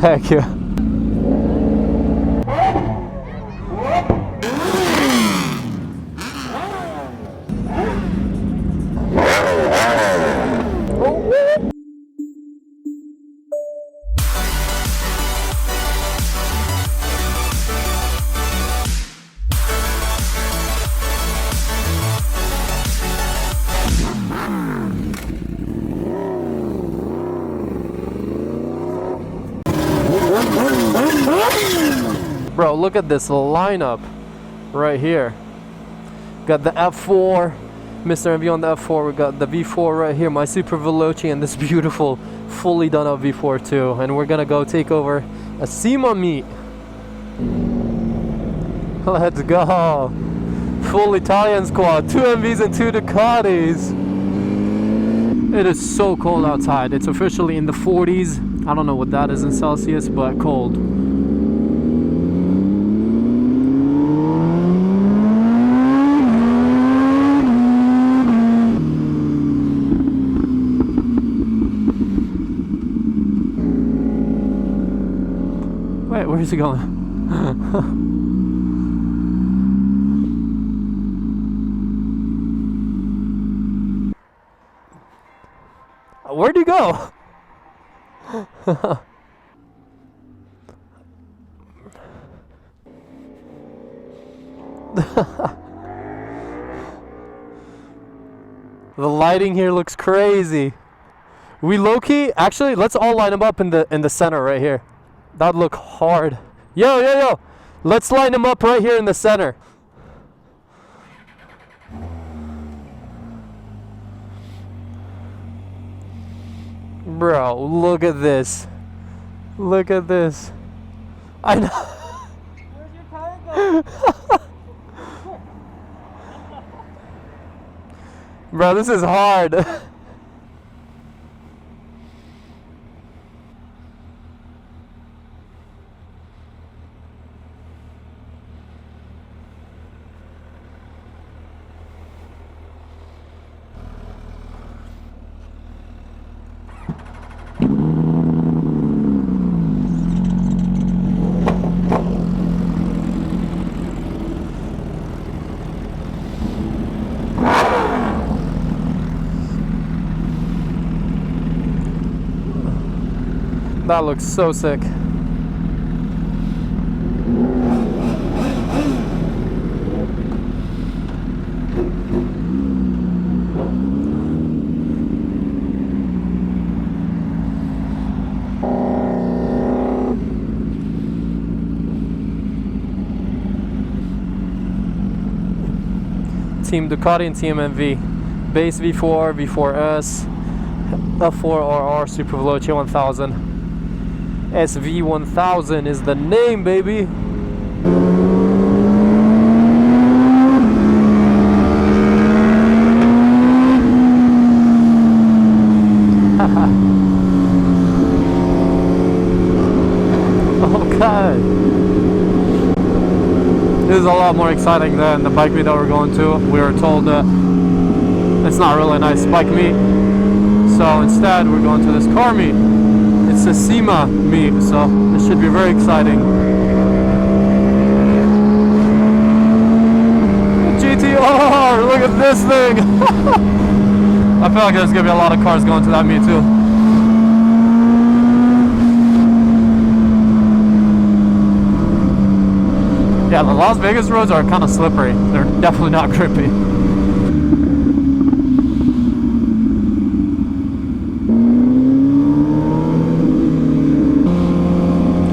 Thank you. Bro, look at this lineup right here. Got the F4, Mr. MV on the F4. We got the V4 right here, my Super Veloci, and this beautiful, fully done up V4 too. And we're gonna go take over a SEMA meet. Let's go. Full Italian squad, 2 MVs and 2 Ducatis. It is so cold outside. It's officially in the 40s. I don't know what that is in Celsius, but cold. Wait, where's he going? Where'd he go? The lighting here looks crazy. We low-key, actually, let's all line them up in the center right here. That'd look hard. Yo. Let's line them up right here in the center. Bro, look at this. Look at this. I know. Where's your car going? Bro, this is hard. That looks so sick. Team Ducati and Team MV. Base V4, V4S, F4RR Super Veloci 1000. SV1000 is the name, baby. Okay. This is a lot more exciting than the bike meet that we're going to. We were told that it's not really a nice bike meet, so instead we're going to this car meet. It's a SEMA meet, so it should be very exciting. GTR, look at this thing! I feel like there's gonna be a lot of cars going to that meet too. Yeah, the Las Vegas roads are kind of slippery. They're definitely not grippy.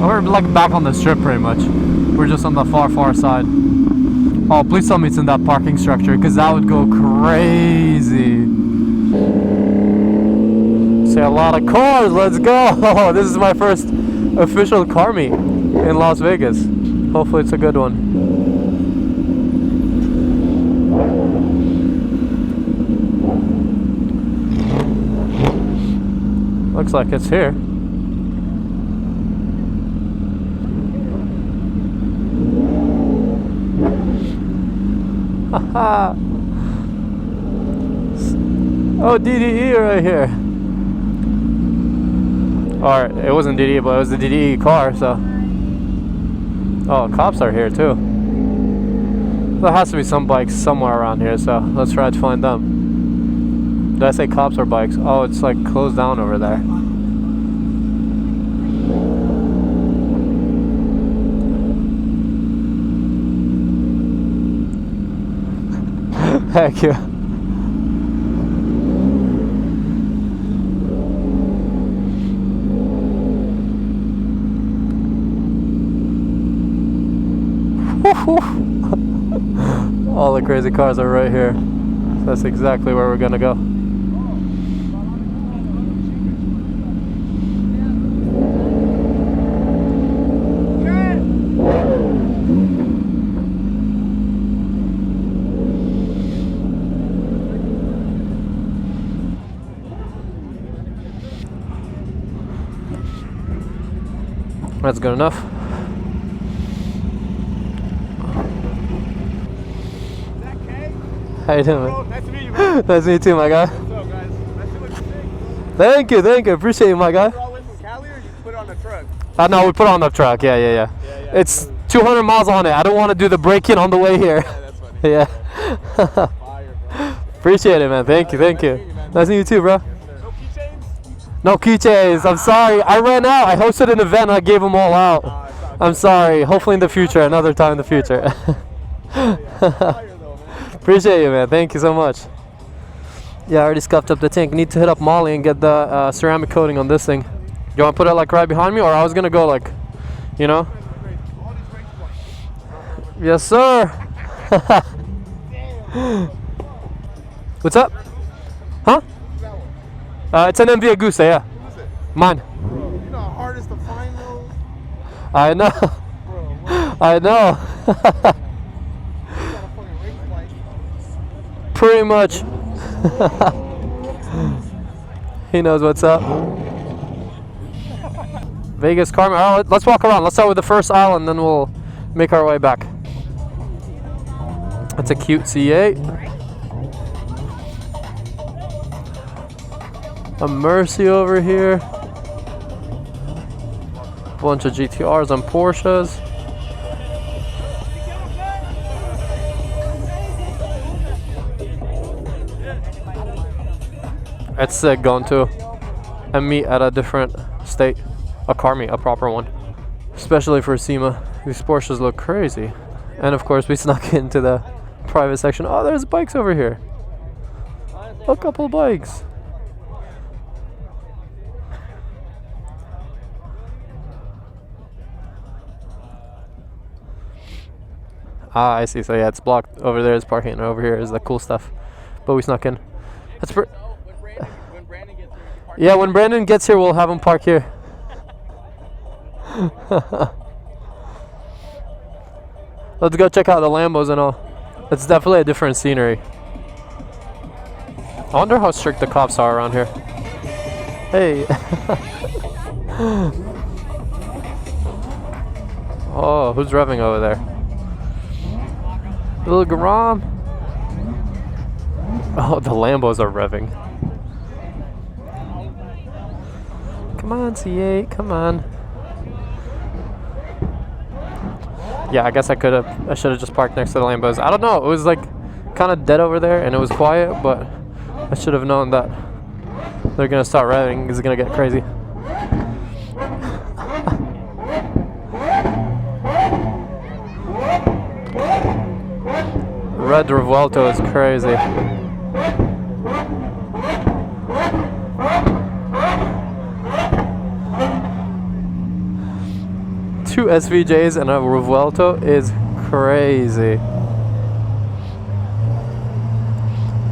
We're like back on the strip pretty much. We're just on the far side. Oh, please tell me it's in that parking structure, because that would go crazy. See a lot of cars, let's go! This is my first official car meet in Las Vegas. Hopefully it's a good one. Looks like it's here. Haha. Oh, DDE right here. Or it wasn't DDE, but it was the DDE car, so. Oh, cops are here too. There has to be some bikes somewhere around here, so let's try to find them. Did I say cops or bikes? Oh, it's like closed down over there. Thank you. All the crazy cars are right here. So that's exactly where we're gonna go. That's good enough. How you doing, man? Nice to meet you, man. Nice to meet you too, my guy. What's up, guys? Nice to meet you. Thank you, appreciate you, my guy. You're all in from Cali, or you put it on the truck? No, we put it on the truck. Yeah. It's 200 miles on it. I don't want to do the break-in on the way here. Yeah, that's funny. Yeah. Fire, bro. Appreciate it, man. Thank you. Nice to meet you, man. Nice to meet you too, bro. Yes, sir. No keychains? No keychains. I'm sorry. I ran out. I hosted an event and I gave them all out. It's all good. I'm sorry. Hopefully in the future, another time in the future. Fire, though, man. Appreciate you, man. Thank you so much. Yeah, I already scuffed up the tank. Need to hit up Molly and get the ceramic coating on this thing. You want to put it like right behind me, or I was gonna go like, you know? Yes, sir. What's up? Huh? It's an MV Agusta, yeah. Mine. Bro, you know how hard it is to find those? I know. Bro, what? I know. You got a fucking race bike. Pretty much. He knows what's up. Vegas Carmen. Oh, let's walk around. Let's start with the first aisle and then we'll make our way back. That's a cute C8. A Mercy over here. Bunch of GTRs and Porsches. It's sick going to a meet at a different state. A car meet, a proper one. Especially for SEMA. These Porsches look crazy. And of course we snuck into the private section. Oh, there's bikes over here. A couple of bikes. Ah, I see. So yeah, it's blocked. Over there is parking, and over here is the cool stuff. But we snuck in. That's When Brandon gets here, we can park. yeah, when Brandon gets here, we'll have him park here. Let's go check out the Lambos and all. It's definitely a different scenery. I wonder how strict the cops are around here. Hey. Oh, who's revving over there? Little Garam. Oh, the Lambos are revving. Come on, C8, come on. Yeah, I guess I should have just parked next to the Lambos. I don't know, it was like kind of dead over there and it was quiet, but I should have known that they're gonna start revving. It's gonna get crazy. Red Revuelto is crazy. Two SVJs and a Revuelto is crazy.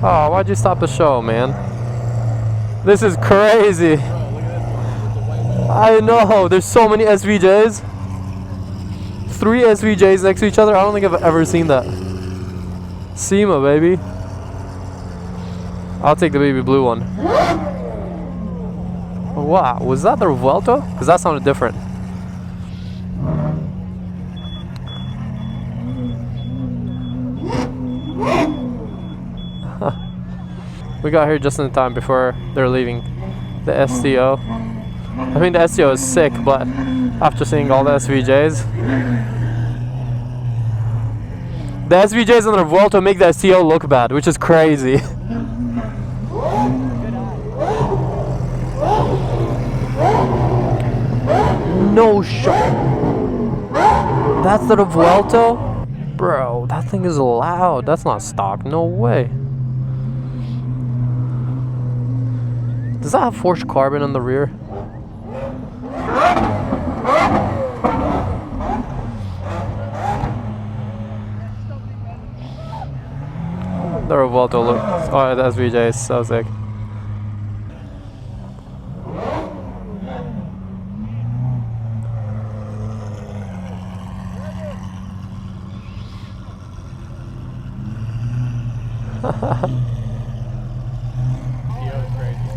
Oh, why'd you stop the show, man? This is crazy. I know, there's so many SVJs. 3 SVJs next to each other. I don't think I've ever seen that. SEMA, baby. I'll take the baby blue one. Wow, was that the Revuelto? Because that sounded different. We got here just in time before they're leaving the STO. I mean, the SEO is sick, but after seeing all the SVJs, the SVJs on the Vuelta make the SEO look bad, which is crazy. No shot. That's the Vuelta? Bro, that thing is loud. That's not stock. No way. Does that have forged carbon on the rear? The Revolto look. Oh, the SVJ is so sick.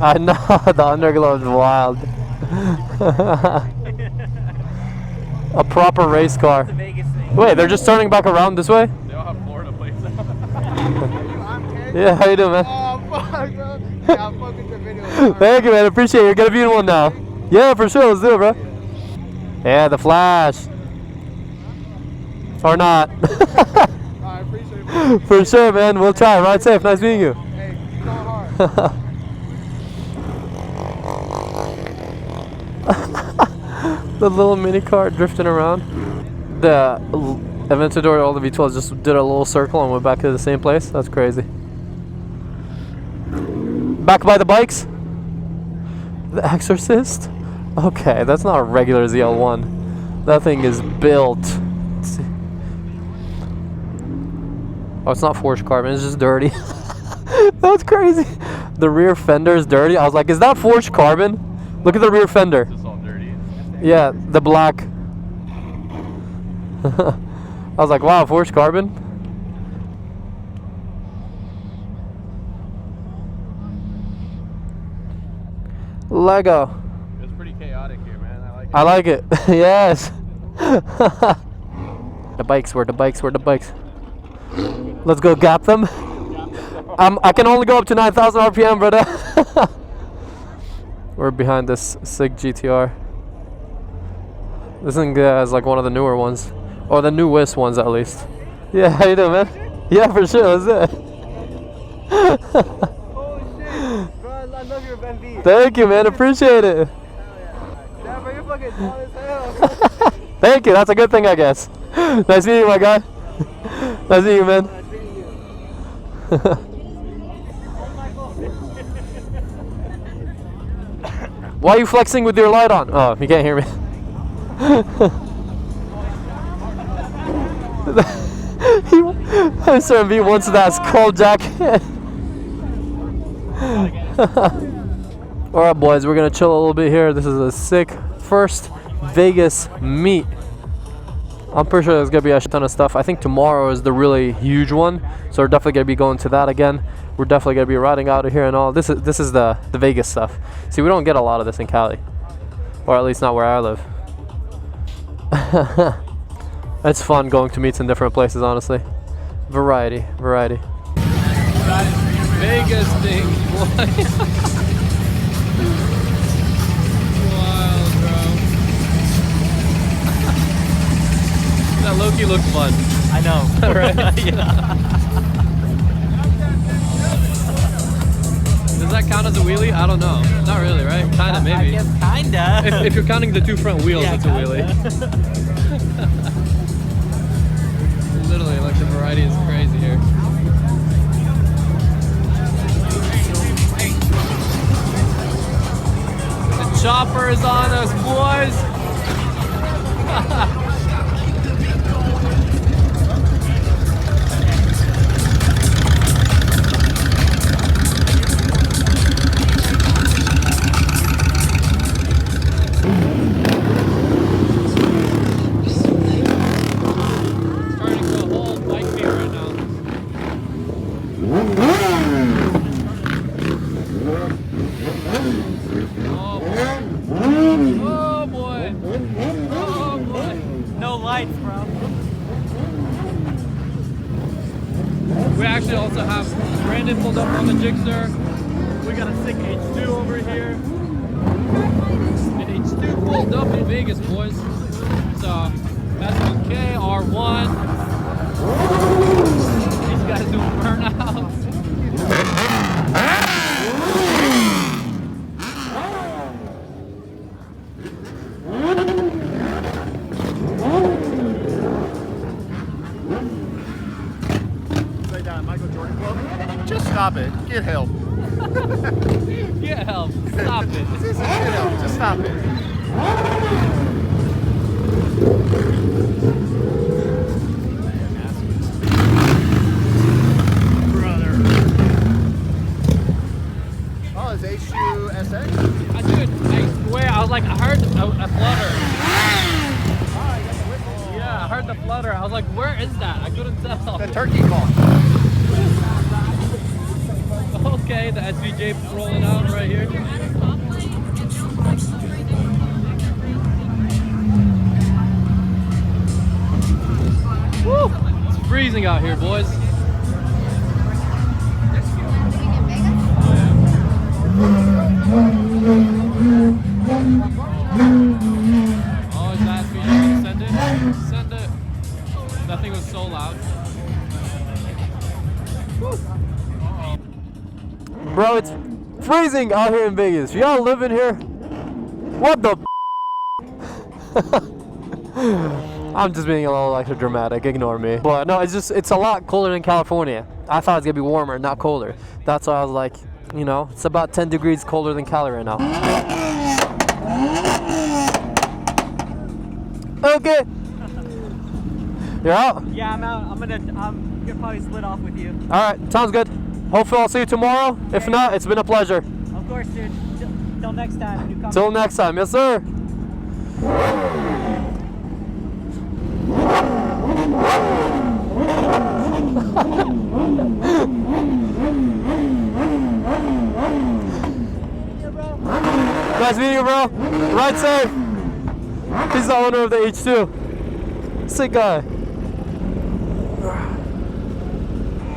I know, the underglow is wild. A proper race car. Wait, they're just turning back around this way? They all have Florida plates. Yeah, how you doing, man? Oh, fuck, bro. Yeah, I'm fucking your video. Thank you, man. Appreciate it. You're gonna be in one now. Yeah, for sure. Let's do it, bro. Yeah, the Flash. Or not. I appreciate it. For sure, man. We'll try. Ride safe. Nice meeting you. Hey, keep going hard. The little mini car drifting around. The Aventador, all the V12s just did a little circle and went back to the same place. That's crazy. Back by the bikes? The Exorcist? Okay, that's not a regular ZL1. That thing is built. Oh, it's not forged carbon, it's just dirty. That's crazy. The rear fender is dirty. I was like, is that forged carbon? Look at the rear fender. It's all dirty. Yeah, the black. I was like, wow, forged carbon? Lego. It's pretty chaotic here, man. I like it. I like it. Yes. The bikes, where the bikes, where the bikes. Let's go gap them. I can only go up to 9,000 RPM, brother. We're behind this SIG GTR. This thing is like one of the newer ones. Or the newest ones, at least. Yeah, how you doing, man? Yeah, for sure, that's it. Holy shit. Bro, I love your BenV. Thank you, man. Appreciate it. Yeah, bro, you're fucking tall as hell. Thank you. That's a good thing, I guess. Nice meeting you, my guy. Nice meeting you, man. Nice meeting you. Why are you flexing with your light on? Oh, you can't hear me. Mr. MV wants that skull jacket. Alright, boys, we're gonna chill a little bit here. This is a sick first Vegas meet. I'm pretty sure there's gonna be a ton of stuff. I think tomorrow is the really huge one, so we're definitely gonna be going to that again. We're definitely gonna be riding out of here and all. This is the Vegas stuff. See, we don't get a lot of this in Cali, or at least not where I live. It's fun going to meets in different places, honestly. Variety. Vegas thing, boy. Wild, bro. That Loki looks fun. I know. Right? Yeah. Does that count as a wheelie? I don't know. Not really, right? Kinda, maybe. I guess kinda. If you're counting the two front wheels, Yeah, it's a wheelie. Literally, like, the variety is crazy here. The chopper is on us, boys! No lights, bro. We actually also have Brandon pulled up on the Jigster. We got a sick H2 over here. An dude pulled up in Vegas, boys. So that's okay. R1. These guys doing burnouts. Say that Michael Jordan quote. Just stop it. Get help. Get help. Stop it. Get help. Just stop it. Brother. Oh, it's H2SX? I swear, I was like, I heard a flutter. Yeah, I heard the flutter. I was like, where is that? I couldn't tell. The turkey call. Okay, the SVJ rolling out right here. Woo! It's freezing out here, boys. Oh, is that SVJ gonna send it? Send it. That thing was so loud. Bro, it's freezing out here in Vegas. Y'all living here? What the I'm just being a little extra dramatic, ignore me. But no, it's a lot colder than California. I thought it was gonna be warmer, not colder. That's why I was like, you know, it's about 10 degrees colder than Cali right now. Okay. You're out? Yeah, I'm out. I'm gonna probably split off with you. Alright, sounds good. Hopefully I'll see you tomorrow. If not, it's been a pleasure. Of course, dude. Till next time. You come. Till next time, yes sir. Nice meeting you, bro. Ride safe. He's the owner of the H2. Sick guy.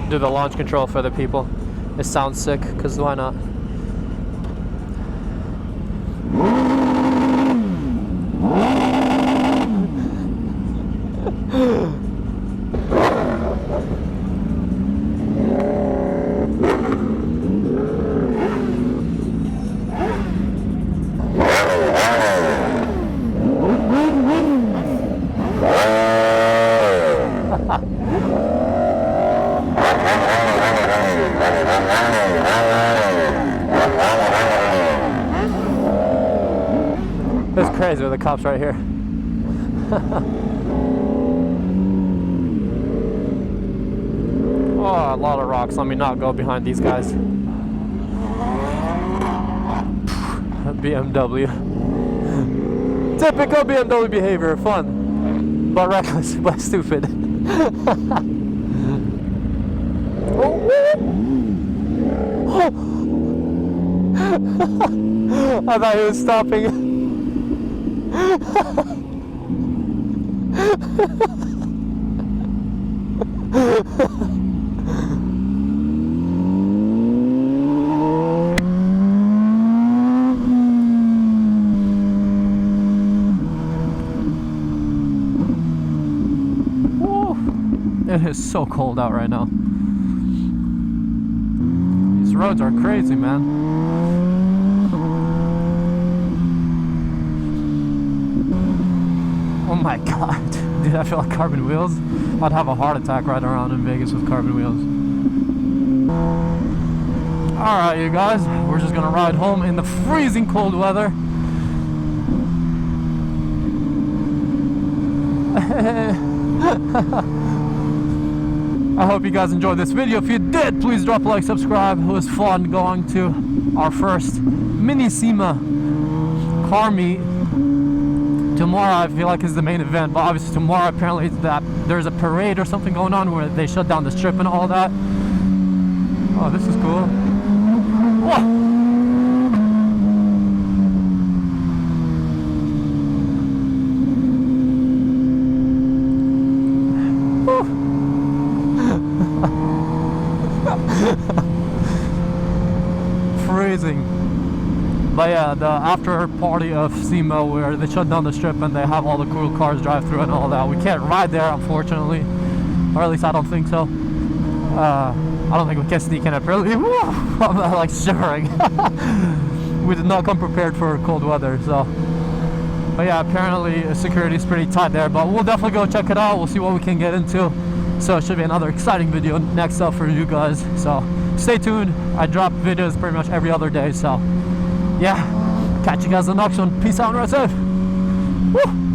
Do the launch control for the people. It sounds sick, because why not? It's crazy with the cops right here. Oh, a lot of rocks. Let me not go behind these guys. BMW. Typical BMW behavior. Fun, but reckless, but stupid. I thought he was stopping. It is so cold out right now. These roads are crazy, man. Oh my god, dude, I feel like carbon wheels. I'd have a heart attack riding around in Vegas with carbon wheels. Alright, you guys, we're just gonna ride home in the freezing cold weather. I hope you guys enjoyed this video. If you did, please drop a like, subscribe. It was fun going to our first mini SEMA car meet. Tomorrow I feel like is the main event, but obviously tomorrow apparently there's a parade or something going on where they shut down the strip and all that. Oh, this is cool. Whoa. Freezing. But yeah, the after party of SEMA where they shut down the strip and they have all the cool cars drive through and all that. We can't ride there, unfortunately, or at least I don't think so. I don't think we can sneak in it. Really, I'm like shivering. We did not come prepared for cold weather, so. But yeah, apparently security is pretty tight there. But we'll definitely go check it out. We'll see what we can get into. So it should be another exciting video next up for you guys. So stay tuned. I drop videos pretty much every other day. So yeah, catch you guys in the next one. Peace out and rest safe. Woo!